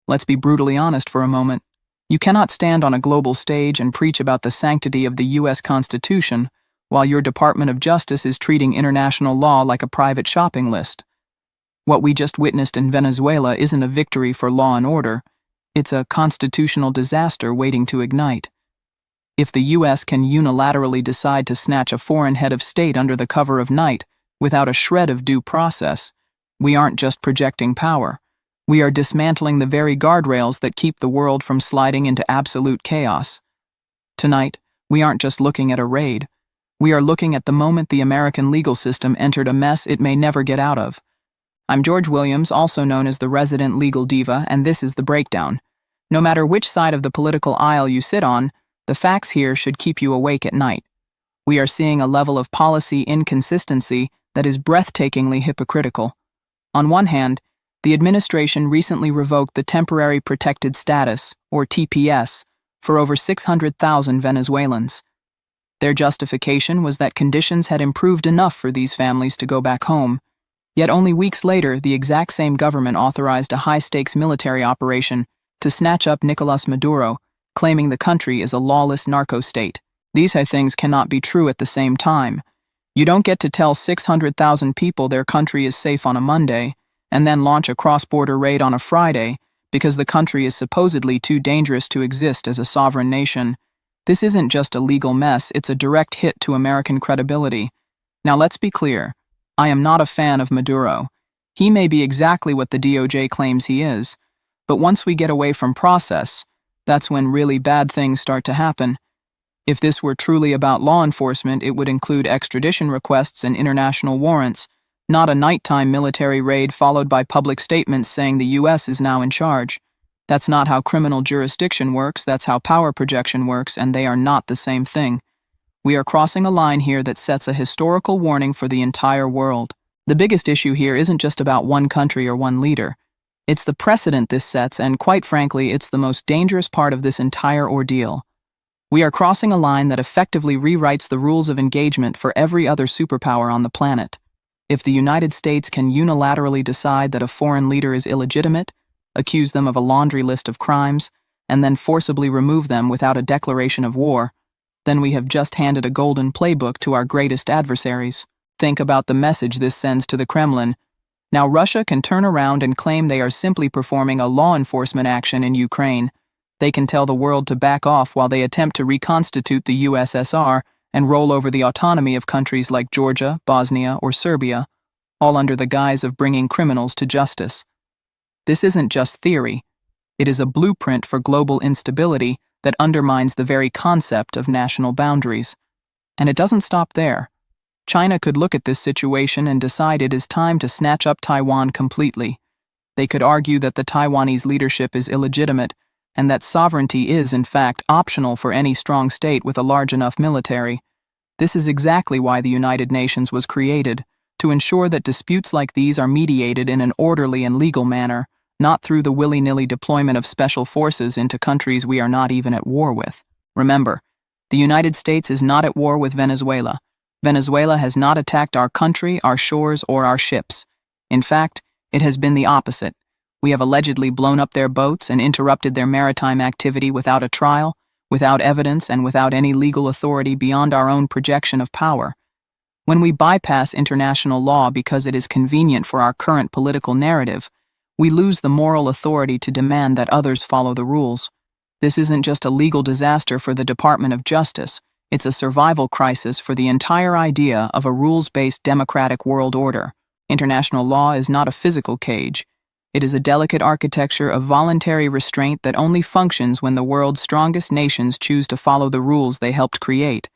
Let's be brutally honest for a moment. You cannot stand on a global stage and preach about the sanctity of the U.S. Constitution while your Department of Justice is treating international law like a private shopping list. What we just witnessed in Venezuela isn't a victory for law and order. It's a constitutional disaster waiting to ignite. If the U.S. can unilaterally decide to snatch a foreign head of state under the cover of night without a shred of due process, we aren't just projecting power. We are dismantling the very guardrails that keep the world from sliding into absolute chaos. Tonight, we aren't just looking at a raid. We are looking at the moment the American legal system entered a mess it may never get out of. I'm George Williams, also known as the resident legal diva, and this is The Breakdown. No matter which side of the political aisle you sit on, the facts here should keep you awake at night. We are seeing a level of policy inconsistency that is breathtakingly hypocritical. On one hand, the administration recently revoked the Temporary Protected Status, or TPS, for over 600,000 Venezuelans. Their justification was that conditions had improved enough for these families to go back home. Yet only weeks later, the exact same government authorized a high-stakes military operation to snatch up Nicolas Maduro, claiming the country is a lawless narco-state. These things cannot be true at the same time. You don't get to tell 600,000 people their country is safe on a Monday, and then launch a cross-border raid on a Friday because the country is supposedly too dangerous to exist as a sovereign nation. This isn't just a legal mess, it's a direct hit to American credibility. Now let's be clear. I am not a fan of Maduro. He may be exactly what the DOJ claims he is, but once we get away from process, that's when really bad things start to happen. If this were truly about law enforcement, it would include extradition requests and international warrants, not a nighttime military raid followed by public statements saying the U.S. is now in charge. That's not how criminal jurisdiction works, that's how power projection works, and they are not the same thing. We are crossing a line here that sets a historical warning for the entire world. The biggest issue here isn't just about one country or one leader. It's the precedent this sets, and quite frankly, it's the most dangerous part of this entire ordeal. We are crossing a line that effectively rewrites the rules of engagement for every other superpower on the planet. If the United States can unilaterally decide that a foreign leader is illegitimate, accuse them of a laundry list of crimes, and then forcibly remove them without a declaration of war, then we have just handed a golden playbook to our greatest adversaries. Think about the message this sends to the Kremlin. Now Russia can turn around and claim they are simply performing a law enforcement action in Ukraine. They can tell the world to back off while they attempt to reconstitute the USSR and roll over the autonomy of countries like Georgia, Bosnia, or Serbia, all under the guise of bringing criminals to justice. This isn't just theory. It is a blueprint for global instability that undermines the very concept of national boundaries. And it doesn't stop there. China could look at this situation and decide it is time to snatch up Taiwan completely. They could argue that the Taiwanese leadership is illegitimate and that sovereignty is, in fact, optional for any strong state with a large enough military. This is exactly why the United Nations was created, to ensure that disputes like these are mediated in an orderly and legal manner, not through the willy-nilly deployment of special forces into countries we are not even at war with. Remember, the United States is not at war with Venezuela. Venezuela has not attacked our country, our shores, or our ships. In fact, it has been the opposite. We have allegedly blown up their boats and interrupted their maritime activity without a trial, without evidence, and without any legal authority beyond our own projection of power. When we bypass international law because it is convenient for our current political narrative, we lose the moral authority to demand that others follow the rules. This isn't just a legal disaster for the Department of Justice, it's a survival crisis for the entire idea of a rules-based democratic world order. International law is not a physical cage. It is a delicate architecture of voluntary restraint that only functions when the world's strongest nations choose to follow the rules they helped create.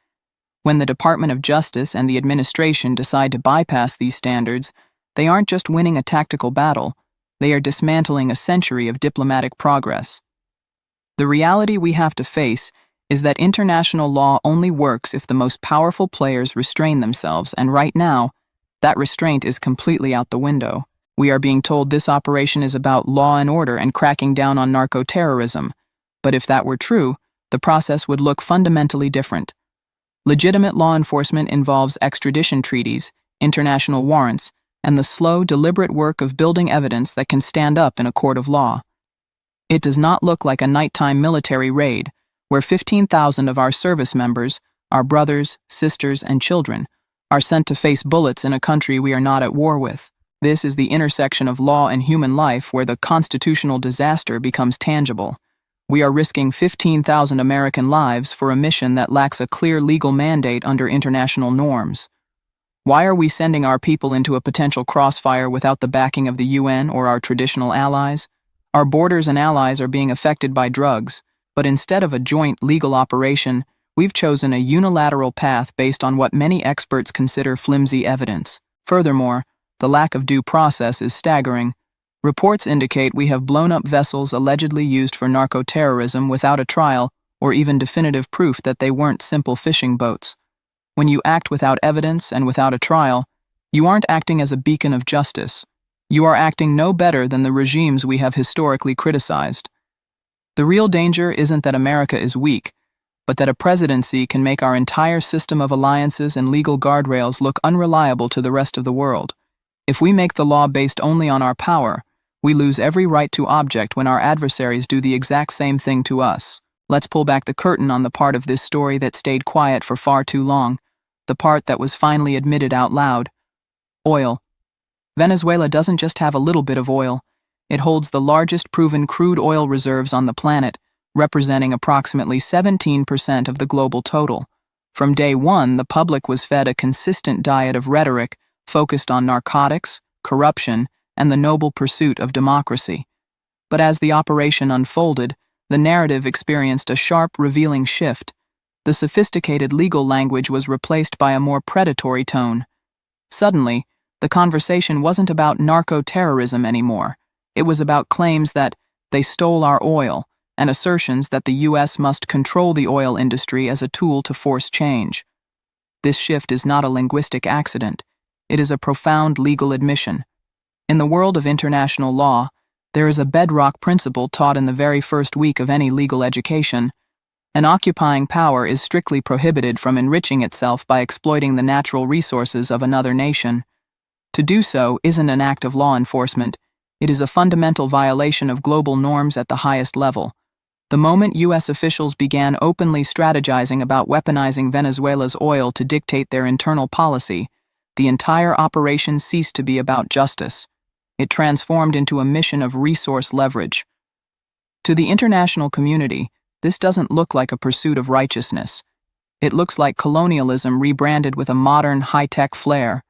When the Department of Justice and the administration decide to bypass these standards, they aren't just winning a tactical battle, they are dismantling a century of diplomatic progress. The reality we have to face is that international law only works if the most powerful players restrain themselves, and right now, that restraint is completely out the window. We are being told this operation is about law and order and cracking down on narco-terrorism, but if that were true, the process would look fundamentally different. Legitimate law enforcement involves extradition treaties, international warrants, and the slow, deliberate work of building evidence that can stand up in a court of law. It does not look like a nighttime military raid, where 15,000 of our service members, our brothers, sisters, and children, are sent to face bullets in a country we are not at war with. This is the intersection of law and human life where the constitutional disaster becomes tangible. We are risking 15,000 American lives for a mission that lacks a clear legal mandate under international norms. Why are we sending our people into a potential crossfire without the backing of the UN or our traditional allies? Our borders and allies are being affected by drugs, but instead of a joint legal operation, we've chosen a unilateral path based on what many experts consider flimsy evidence. Furthermore, the lack of due process is staggering. Reports indicate we have blown up vessels allegedly used for narco-terrorism without a trial or even definitive proof that they weren't simple fishing boats. When you act without evidence and without a trial, you aren't acting as a beacon of justice. You are acting no better than the regimes we have historically criticized. The real danger isn't that America is weak, but that a presidency can make our entire system of alliances and legal guardrails look unreliable to the rest of the world. If we make the law based only on our power, we lose every right to object when our adversaries do the exact same thing to us. Let's pull back the curtain on the part of this story that stayed quiet for far too long, the part that was finally admitted out loud. Oil. Venezuela doesn't just have a little bit of oil. It holds the largest proven crude oil reserves on the planet, representing approximately 17% of the global total. From day one, the public was fed a consistent diet of rhetoric focused on narcotics, corruption, and the noble pursuit of democracy. But as the operation unfolded, the narrative experienced a sharp, revealing shift. The sophisticated legal language was replaced by a more predatory tone. Suddenly, the conversation wasn't about narco-terrorism anymore. It was about claims that they stole our oil and assertions that the U.S. must control the oil industry as a tool to force change. This shift is not a linguistic accident. It is a profound legal admission. In the world of international law, there is a bedrock principle taught in the very first week of any legal education. An occupying power is strictly prohibited from enriching itself by exploiting the natural resources of another nation. To do so isn't an act of law enforcement. It is a fundamental violation of global norms at the highest level. The moment U.S. officials began openly strategizing about weaponizing Venezuela's oil to dictate their internal policy, the entire operation ceased to be about justice. It transformed into a mission of resource leverage. To the international community, this doesn't look like a pursuit of righteousness. It looks like colonialism rebranded with a modern, high-tech flair.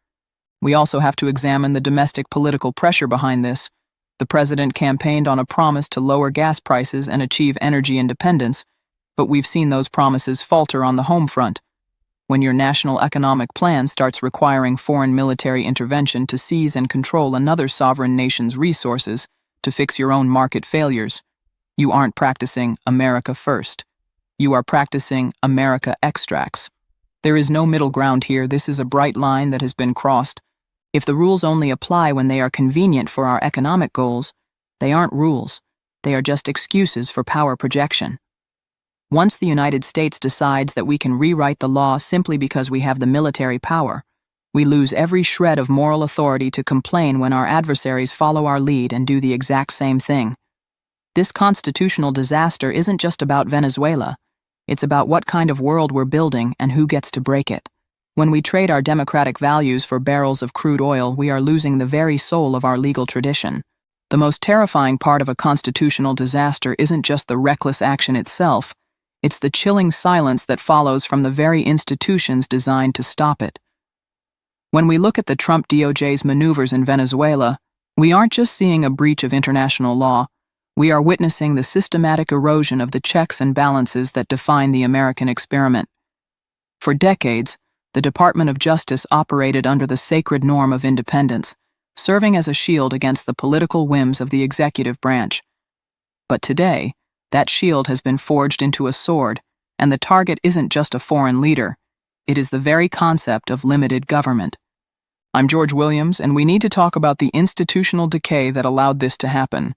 We also have to examine the domestic political pressure behind this. The president campaigned on a promise to lower gas prices and achieve energy independence, but we've seen those promises falter on the home front. When your national economic plan starts requiring foreign military intervention to seize and control another sovereign nation's resources to fix your own market failures, you aren't practicing America first. You are practicing America extracts. There is no middle ground here. This is a bright line that has been crossed. If the rules only apply when they are convenient for our economic goals, they aren't rules. They are just excuses for power projection. Once the United States decides that we can rewrite the law simply because we have the military power, we lose every shred of moral authority to complain when our adversaries follow our lead and do the exact same thing. This constitutional disaster isn't just about Venezuela. It's about what kind of world we're building and who gets to break it. When we trade our democratic values for barrels of crude oil, we are losing the very soul of our legal tradition. The most terrifying part of a constitutional disaster isn't just the reckless action itself, it's the chilling silence that follows from the very institutions designed to stop it. When we look at the Trump DOJ's maneuvers in Venezuela, we aren't just seeing a breach of international law, we are witnessing the systematic erosion of the checks and balances that define the American experiment. For decades, the Department of Justice operated under the sacred norm of independence, serving as a shield against the political whims of the executive branch. But today, that shield has been forged into a sword, and the target isn't just a foreign leader, it is the very concept of limited government. I'm George Williams, and we need to talk about the institutional decay that allowed this to happen.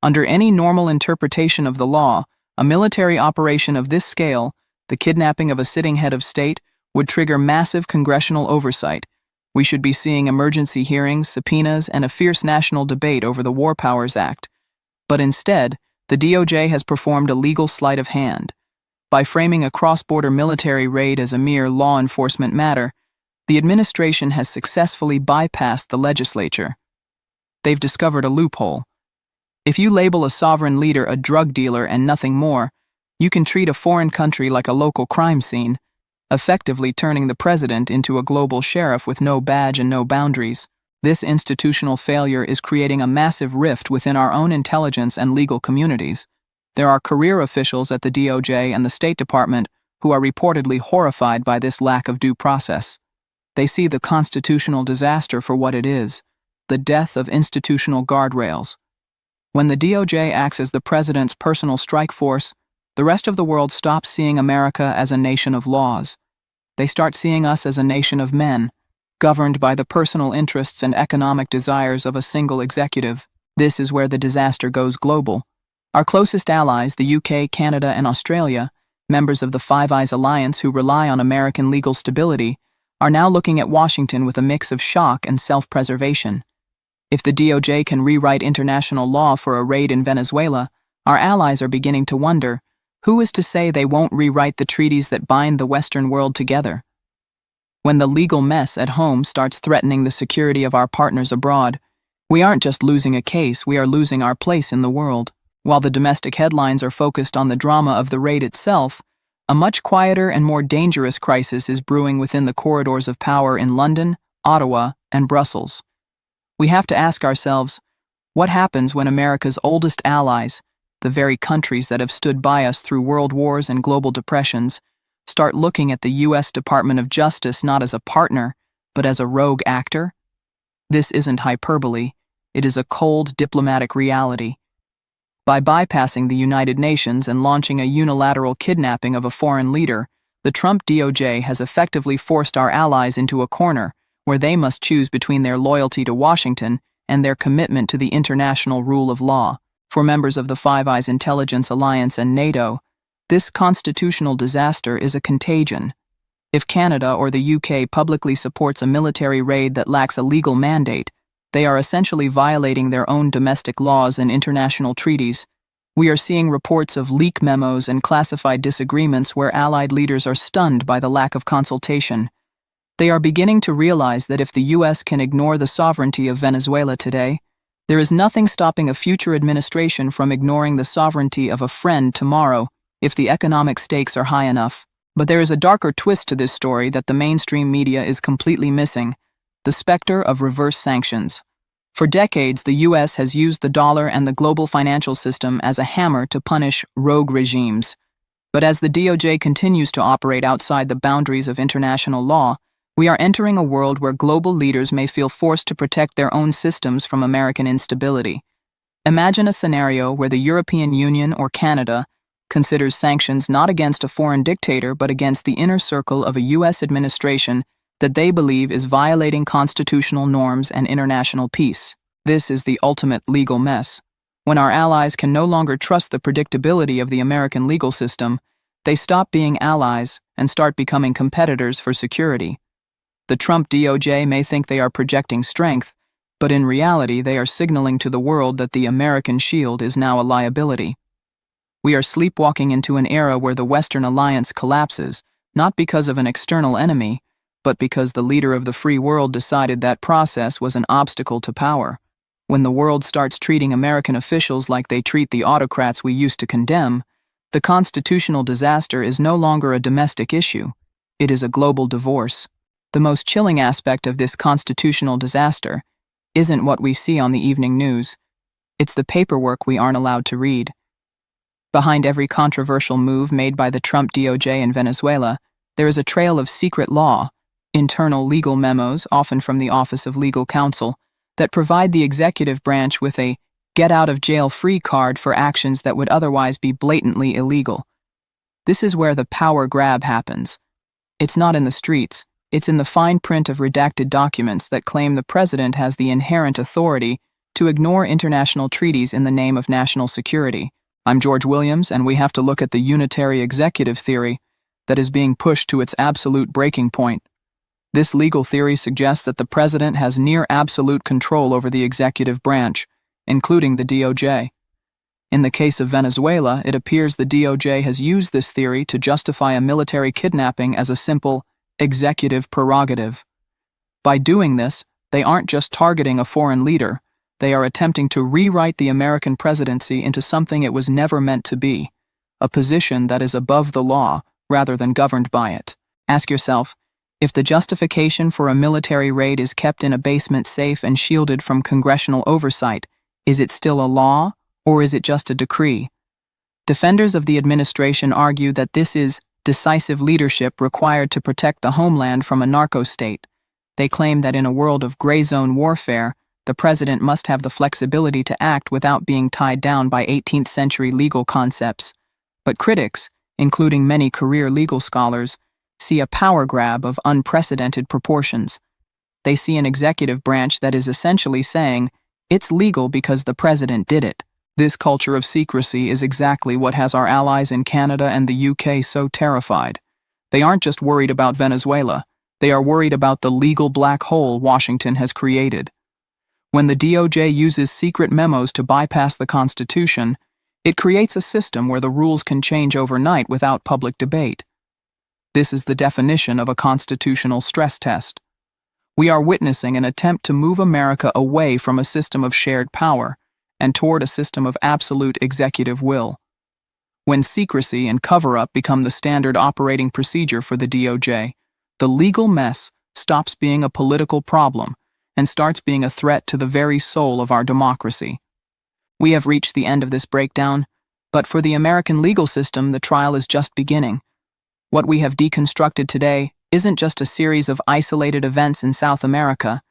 Under any normal interpretation of the law, a military operation of this scale, the kidnapping of a sitting head of state, would trigger massive congressional oversight. We should be seeing emergency hearings, subpoenas, and a fierce national debate over the War Powers Act. But instead, The DOJ has performed a legal sleight of hand. By framing a cross-border military raid as a mere law enforcement matter, the administration has successfully bypassed the legislature. They've discovered a loophole. If you label a sovereign leader a drug dealer and nothing more, you can treat a foreign country like a local crime scene, effectively turning the president into a global sheriff with no badge and no boundaries. This institutional failure is creating a massive rift within our own intelligence and legal communities. There are career officials at the DOJ and the State Department who are reportedly horrified by this lack of due process. They see the constitutional disaster for what it is, the death of institutional guardrails. When the DOJ acts as the president's personal strike force, the rest of the world stops seeing America as a nation of laws. They start seeing us as a nation of men, governed by the personal interests and economic desires of a single executive. This is where the disaster goes global. Our closest allies, the UK, Canada, and Australia, members of the Five Eyes Alliance who rely on American legal stability, are now looking at Washington with a mix of shock and self-preservation. If the DOJ can rewrite international law for a raid in Venezuela, our allies are beginning to wonder, who is to say they won't rewrite the treaties that bind the Western world together? When the legal mess at home starts threatening the security of our partners abroad, we aren't just losing a case, we are losing our place in the world. While the domestic headlines are focused on the drama of the raid itself, a much quieter and more dangerous crisis is brewing within the corridors of power in London, Ottawa, and Brussels. We have to ask ourselves, what happens when America's oldest allies, the very countries that have stood by us through world wars and global depressions, start looking at the U.S. Department of Justice not as a partner, but as a rogue actor? This isn't hyperbole, it is a cold diplomatic reality. By bypassing the United Nations and launching a unilateral kidnapping of a foreign leader, the Trump DOJ has effectively forced our allies into a corner where they must choose between their loyalty to Washington and their commitment to the international rule of law. For members of the Five Eyes Intelligence Alliance and NATO, this constitutional disaster is a contagion. If Canada or the UK publicly supports a military raid that lacks a legal mandate, they are essentially violating their own domestic laws and international treaties. We are seeing reports of leak memos and classified disagreements where allied leaders are stunned by the lack of consultation. They are beginning to realize that if the U.S. can ignore the sovereignty of Venezuela today, there is nothing stopping a future administration from ignoring the sovereignty of a friend tomorrow if the economic stakes are high enough. But there is a darker twist to this story that the mainstream media is completely missing: the specter of reverse sanctions. For decades, the U.S. has used the dollar and the global financial system as a hammer to punish rogue regimes. But as the DOJ continues to operate outside the boundaries of international law, we are entering a world where global leaders may feel forced to protect their own systems from American instability. Imagine a scenario where the European Union or Canada considers sanctions not against a foreign dictator but against the inner circle of a U.S. administration that they believe is violating constitutional norms and international peace. This is the ultimate legal mess. When our allies can no longer trust the predictability of the American legal system, they stop being allies and start becoming competitors for security. The Trump DOJ may think they are projecting strength, but in reality they are signaling to the world that the American shield is now a liability. We are sleepwalking into an era where the Western alliance collapses, not because of an external enemy, but because the leader of the free world decided that process was an obstacle to power. When the world starts treating American officials like they treat the autocrats we used to condemn, the constitutional disaster is no longer a domestic issue. It is a global divorce. The most chilling aspect of this constitutional disaster isn't what we see on the evening news. It's the paperwork we aren't allowed to read. Behind every controversial move made by the Trump DOJ in Venezuela, there is a trail of secret law, internal legal memos, often from the Office of Legal Counsel, that provide the executive branch with a get-out-of-jail-free card for actions that would otherwise be blatantly illegal. This is where the power grab happens. It's not in the streets. It's in the fine print of redacted documents that claim the president has the inherent authority to ignore international treaties in the name of national security. I'm George Williams, and we have to look at the unitary executive theory that is being pushed to its absolute breaking point. This legal theory suggests that the president has near absolute control over the executive branch, including the DOJ. In the case of Venezuela, it appears the DOJ has used this theory to justify a military kidnapping as a simple executive prerogative. By doing this, they aren't just targeting a foreign leader, they are attempting to rewrite the American presidency into something it was never meant to be, a position that is above the law rather than governed by it. Ask yourself, if the justification for a military raid is kept in a basement safe and shielded from congressional oversight, is it still a law, or is it just a decree? Defenders of the administration argue that this is decisive leadership required to protect the homeland from a narco-state. They claim that in a world of gray zone warfare, the president must have the flexibility to act without being tied down by 18th century legal concepts. But critics, including many career legal scholars, see a power grab of unprecedented proportions. They see an executive branch that is essentially saying, it's legal because the president did it. This culture of secrecy is exactly what has our allies in Canada and the UK so terrified. They aren't just worried about Venezuela, they are worried about the legal black hole Washington has created. When the DOJ uses secret memos to bypass the Constitution, it creates a system where the rules can change overnight without public debate. This is the definition of a constitutional stress test. We are witnessing an attempt to move America away from a system of shared power and toward a system of absolute executive will. When secrecy and cover-up become the standard operating procedure for the DOJ, the legal mess stops being a political problem and starts being a threat to the very soul of our democracy. We have reached the end of this breakdown, but for the American legal system, the trial is just beginning. What we have deconstructed today isn't just a series of isolated events in South America.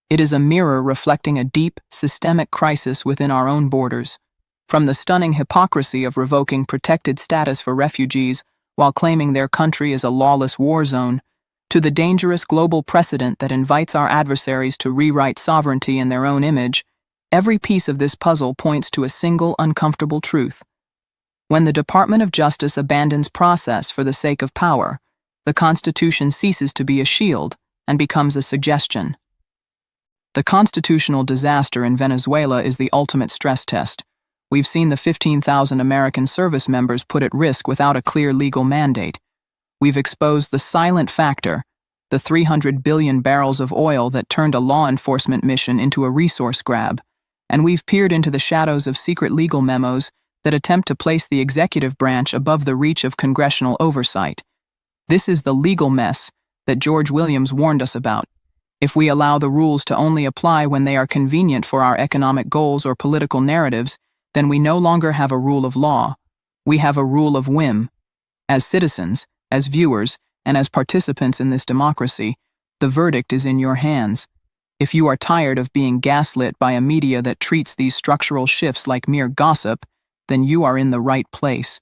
It is a mirror reflecting a deep, systemic crisis within our own borders. From the stunning hypocrisy of revoking protected status for refugees while claiming their country is a lawless war zone, to the dangerous global precedent that invites our adversaries to rewrite sovereignty in their own image, every piece of this puzzle points to a single uncomfortable truth. When the Department of Justice abandons process for the sake of power, the Constitution ceases to be a shield and becomes a suggestion. The constitutional disaster in Venezuela is the ultimate stress test. We've seen the 15,000 American service members put at risk without a clear legal mandate. We've exposed the silent factor, the 300 billion barrels of oil that turned a law enforcement mission into a resource grab, and we've peered into the shadows of secret legal memos that attempt to place the executive branch above the reach of congressional oversight. This is the legal mess that George Williams warned us about. If we allow the rules to only apply when they are convenient for our economic goals or political narratives, then we no longer have a rule of law. We have a rule of whim. As citizens, as viewers, and as participants in this democracy, the verdict is in your hands. If you are tired of being gaslit by a media that treats these structural shifts like mere gossip, then you are in the right place.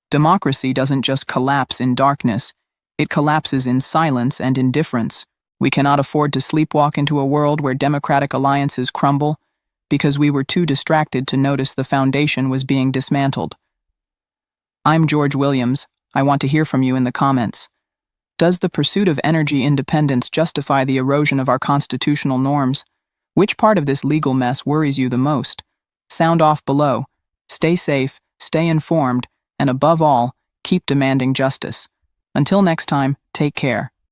Democracy doesn't just collapse in darkness, it collapses in silence and indifference. We cannot afford to sleepwalk into a world where democratic alliances crumble because we were too distracted to notice the foundation was being dismantled. I'm George Williams. I want to hear from you in the comments. Does the pursuit of energy independence justify the erosion of our constitutional norms? Which part of this legal mess worries you the most? Sound off below. Stay safe, stay informed, and above all, keep demanding justice. Until next time, take care.